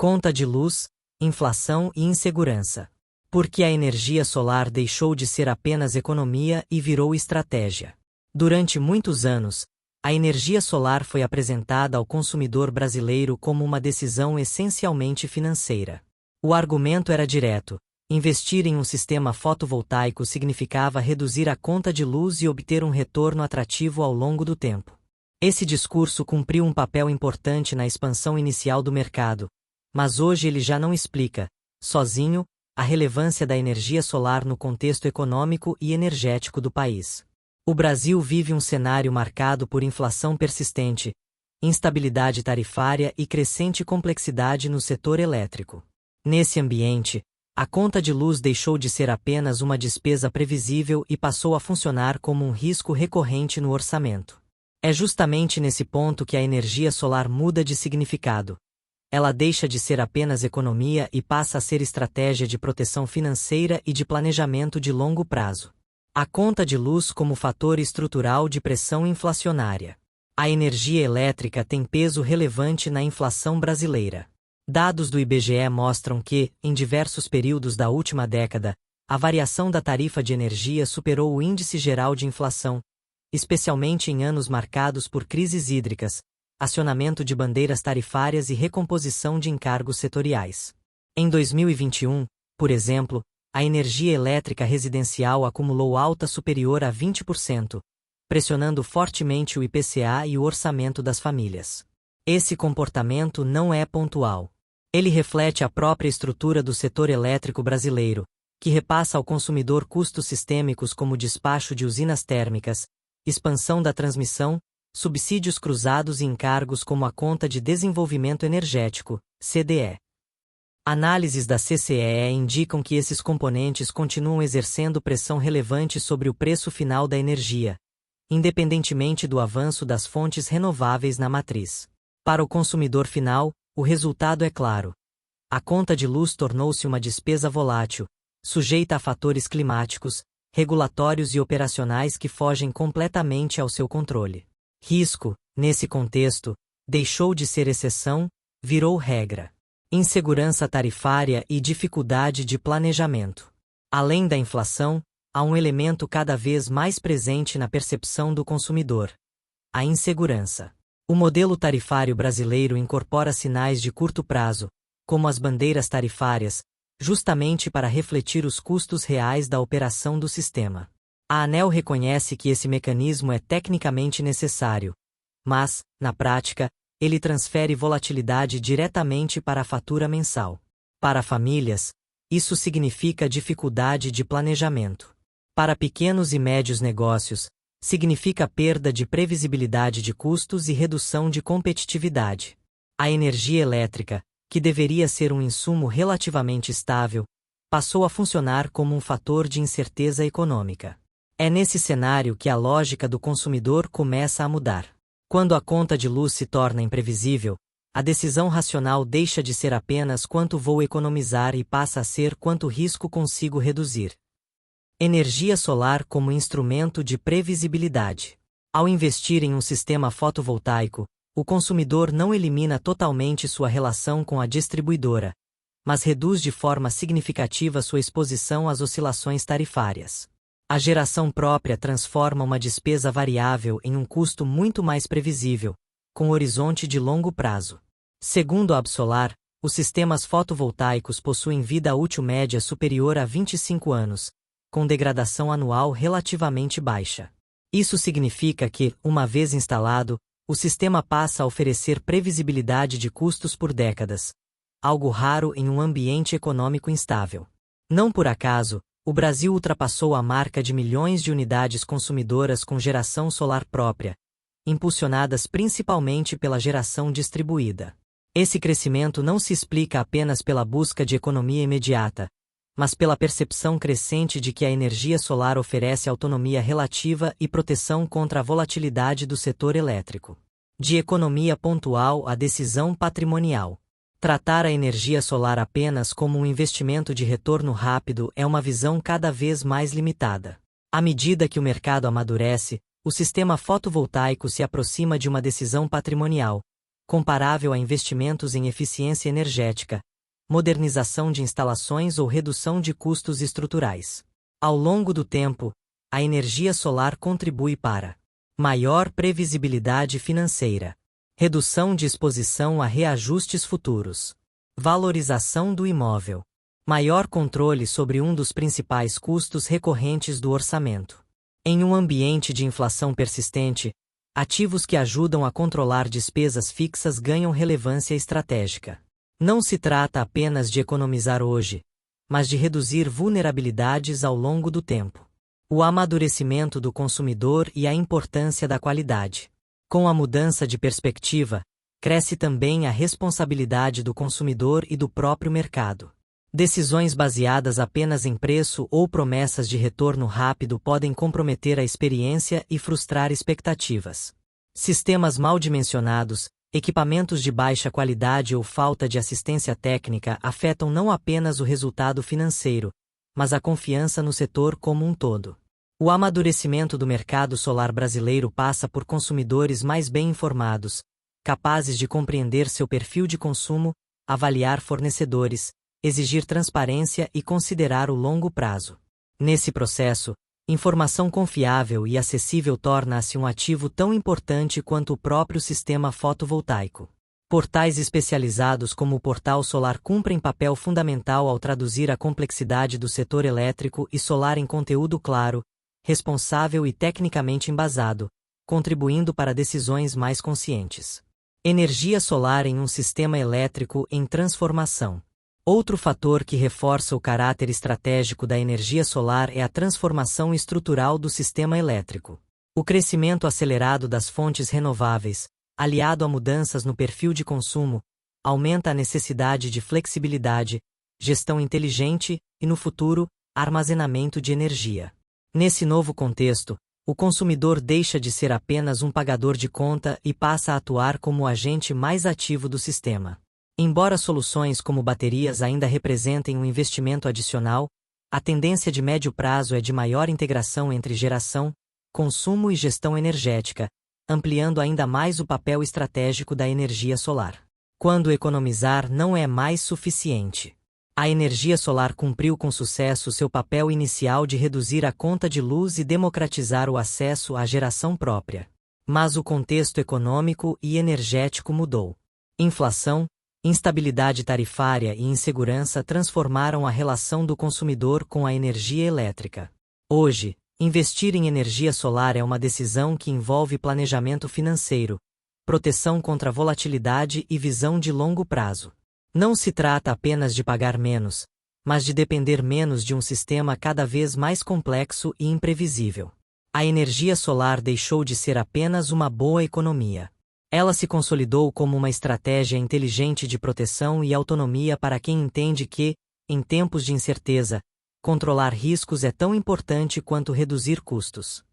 Conta de luz, inflação e insegurança. Porque a energia solar deixou de ser apenas economia e virou estratégia. Durante muitos anos, a energia solar foi apresentada ao consumidor brasileiro como uma decisão essencialmente financeira. O argumento era direto: investir em um sistema fotovoltaico significava reduzir a conta de luz e obter um retorno atrativo ao longo do tempo. Esse discurso cumpriu um papel importante na expansão inicial do mercado, mas hoje ele já não explica, sozinho, a relevância da energia solar no contexto econômico e energético do país. O Brasil vive um cenário marcado por inflação persistente, instabilidade tarifária e crescente complexidade no setor elétrico. Nesse ambiente, a conta de luz deixou de ser apenas uma despesa previsível e passou a funcionar como um risco recorrente no orçamento. É justamente nesse ponto que a energia solar muda de significado. Ela deixa de ser apenas economia e passa a ser estratégia de proteção financeira e de planejamento de longo prazo. A conta de luz como fator estrutural de pressão inflacionária. A energia elétrica tem peso relevante na inflação brasileira. Dados do IBGE mostram que, em diversos períodos da última década, a variação da tarifa de energia superou o índice geral de inflação, especialmente em anos marcados por crises hídricas, acionamento de bandeiras tarifárias e recomposição de encargos setoriais. Em 2021, por exemplo, a energia elétrica residencial acumulou alta superior a 20%, pressionando fortemente o IPCA e o orçamento das famílias. Esse comportamento não é pontual. Ele reflete a própria estrutura do setor elétrico brasileiro, que repassa ao consumidor custos sistêmicos como despacho de usinas térmicas, expansão da transmissão, subsídios cruzados e encargos como a Conta de Desenvolvimento Energético, CDE. Análises da CCEE indicam que esses componentes continuam exercendo pressão relevante sobre o preço final da energia, independentemente do avanço das fontes renováveis na matriz. Para o consumidor final, o resultado é claro. A conta de luz tornou-se uma despesa volátil, sujeita a fatores climáticos, regulatórios e operacionais que fogem completamente ao seu controle. Risco, nesse contexto, deixou de ser exceção, virou regra. Insegurança tarifária e dificuldade de planejamento. Além da inflação, há um elemento cada vez mais presente na percepção do consumidor: a insegurança. O modelo tarifário brasileiro incorpora sinais de curto prazo, como as bandeiras tarifárias, justamente para refletir os custos reais da operação do sistema. A ANEEL reconhece que esse mecanismo é tecnicamente necessário, mas, na prática, ele transfere volatilidade diretamente para a fatura mensal. Para famílias, isso significa dificuldade de planejamento. Para pequenos e médios negócios, significa perda de previsibilidade de custos e redução de competitividade. A energia elétrica, que deveria ser um insumo relativamente estável, passou a funcionar como um fator de incerteza econômica. É nesse cenário que a lógica do consumidor começa a mudar. Quando a conta de luz se torna imprevisível, a decisão racional deixa de ser apenas quanto vou economizar e passa a ser quanto risco consigo reduzir. Energia solar como instrumento de previsibilidade. Ao investir em um sistema fotovoltaico, o consumidor não elimina totalmente sua relação com a distribuidora, mas reduz de forma significativa sua exposição às oscilações tarifárias. A geração própria transforma uma despesa variável em um custo muito mais previsível, com horizonte de longo prazo. Segundo a Absolar, os sistemas fotovoltaicos possuem vida útil média superior a 25 anos, com degradação anual relativamente baixa. Isso significa que, uma vez instalado, o sistema passa a oferecer previsibilidade de custos por décadas, algo raro em um ambiente econômico instável. Não por acaso, o Brasil ultrapassou a marca de milhões de unidades consumidoras com geração solar própria, impulsionadas principalmente pela geração distribuída. Esse crescimento não se explica apenas pela busca de economia imediata, mas pela percepção crescente de que a energia solar oferece autonomia relativa e proteção contra a volatilidade do setor elétrico. De economia pontual a decisão patrimonial. Tratar a energia solar apenas como um investimento de retorno rápido é uma visão cada vez mais limitada. À medida que o mercado amadurece, o sistema fotovoltaico se aproxima de uma decisão patrimonial, comparável a investimentos em eficiência energética, modernização de instalações ou redução de custos estruturais. Ao longo do tempo, a energia solar contribui para maior previsibilidade financeira, redução de exposição a reajustes futuros, valorização do imóvel, maior controle sobre um dos principais custos recorrentes do orçamento. Em um ambiente de inflação persistente, ativos que ajudam a controlar despesas fixas ganham relevância estratégica. Não se trata apenas de economizar hoje, mas de reduzir vulnerabilidades ao longo do tempo. O amadurecimento do consumidor e a importância da qualidade. Com a mudança de perspectiva, cresce também a responsabilidade do consumidor e do próprio mercado. Decisões baseadas apenas em preço ou promessas de retorno rápido podem comprometer a experiência e frustrar expectativas. Sistemas mal dimensionados, equipamentos de baixa qualidade ou falta de assistência técnica afetam não apenas o resultado financeiro, mas a confiança no setor como um todo. O amadurecimento do mercado solar brasileiro passa por consumidores mais bem informados, capazes de compreender seu perfil de consumo, avaliar fornecedores, exigir transparência e considerar o longo prazo. Nesse processo, informação confiável e acessível torna-se um ativo tão importante quanto o próprio sistema fotovoltaico. Portais especializados como o Portal Solar cumprem papel fundamental ao traduzir a complexidade do setor elétrico e solar em conteúdo claro, responsável e tecnicamente embasado, contribuindo para decisões mais conscientes. Energia solar em um sistema elétrico em transformação. Outro fator que reforça o caráter estratégico da energia solar é a transformação estrutural do sistema elétrico. O crescimento acelerado das fontes renováveis, aliado a mudanças no perfil de consumo, aumenta a necessidade de flexibilidade, gestão inteligente e, no futuro, armazenamento de energia. Nesse novo contexto, o consumidor deixa de ser apenas um pagador de conta e passa a atuar como o agente mais ativo do sistema. Embora soluções como baterias ainda representem um investimento adicional, a tendência de médio prazo é de maior integração entre geração, consumo e gestão energética, ampliando ainda mais o papel estratégico da energia solar. Quando economizar não é mais suficiente. A energia solar cumpriu com sucesso seu papel inicial de reduzir a conta de luz e democratizar o acesso à geração própria. Mas o contexto econômico e energético mudou. Inflação, instabilidade tarifária e insegurança transformaram a relação do consumidor com a energia elétrica. Hoje, investir em energia solar é uma decisão que envolve planejamento financeiro, proteção contra volatilidade e visão de longo prazo. Não se trata apenas de pagar menos, mas de depender menos de um sistema cada vez mais complexo e imprevisível. A energia solar deixou de ser apenas uma boa economia. Ela se consolidou como uma estratégia inteligente de proteção e autonomia para quem entende que, em tempos de incerteza, controlar riscos é tão importante quanto reduzir custos.